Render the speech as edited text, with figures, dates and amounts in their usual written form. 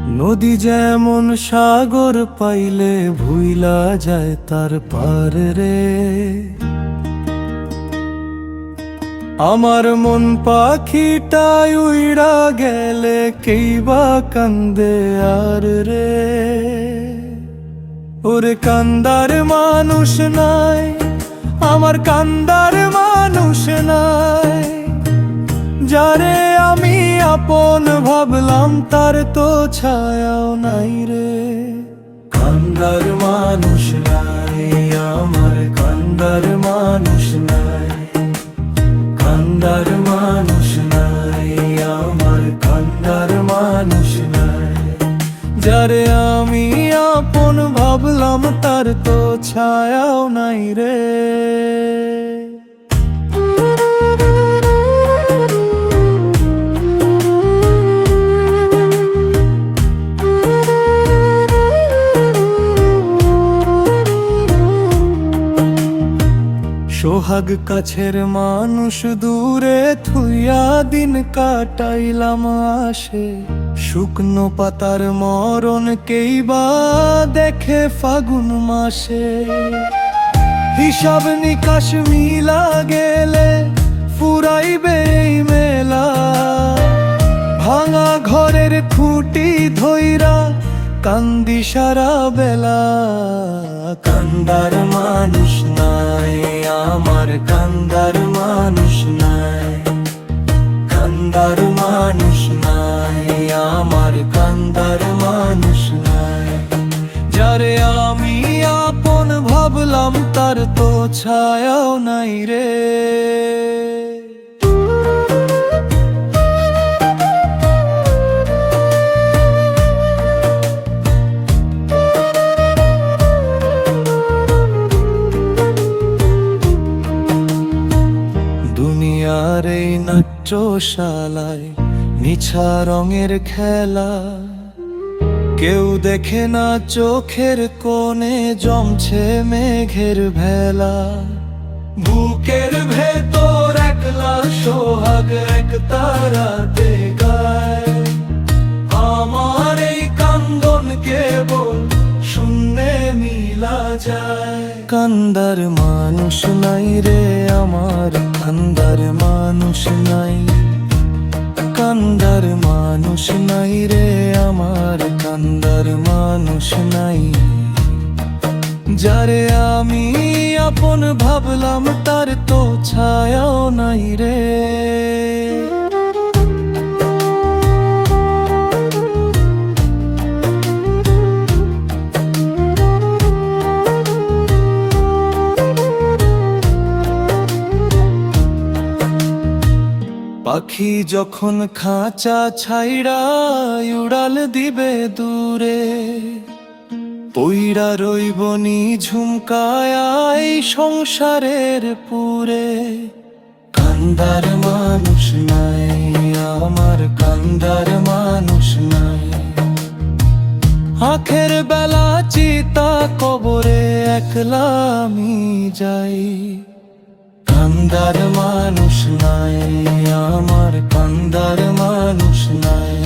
নদী যেমন সাগর পাইলে ভুইলা যায় তার পার রে, আমার মন পাখিটাই উইড়া গেলে কেইবা কান্দে আর রে। ওরে কান্দার মানুষ নাই, আমার কান্দার মানুষ নাই, যারে আমি আপন ভাবলাম তার তো ছায়াও নাই রে। কান্দার মানুষ নাই, আমার কান্দার মানুষ নাই, কান্দার মানুষ নাই, আমার কান্দার মানুষ নাই, যারে আমি আপন ভাবলাম তার তো ছায়াও নাই রে। সোহাগ কাছের মানুষ দূরে থুইয়া দিন কাটাইলাম আসে, শুকনো পাতার মরণ কেইবা দেখে ফাগুন মাসে। হিসাব নিকাশ মিলা গেলে ফুরাইবে এই মেলা, ভাঙা ঘরের খুঁটি ধইরা কান্দি সারা বেলা। কান্দার মানুষ নাই, আমার কান্দার মানুষ নাই, কান্দার মানুষ নাই, আমার কান্দার মানুষ নাই, যারে আমি আপন ভাবলাম তার তো ছায়াও নাই রে। দুনিয়ার এই নাট্যশালায় নিছা রঙের খেলা, কেউ দেখে না চোখের কোণে জমছে মেঘের ভেলা। বুকের ভেতর একলা সোহাগ এক তারাতে গায়, আমার এই কান্দন কেবল শূন্যে মিলা যায়। কান্দার মানুষ নাই রে, আমার কান্দার মানুষ নাই, কান্দার মানুষ নাই রে, আমার কান্দার মানুষ নাই, যারে আমি আপন ভাবলাম তার তো ছায়াও নাই রে। পাখি যখন খাঁচা ছাইড়া উড়াল দিবে দূরে, পইড়া রইব ঝুমকায় সংসারের পুরে। কান্দার মানুষ নাই, আমার কান্দার মানুষ নাই, আখের বেলা চিতা কবরে একলা আমি যাই। কান্দার মানুষ নাই, আমার কান্দার মানুষ নাই।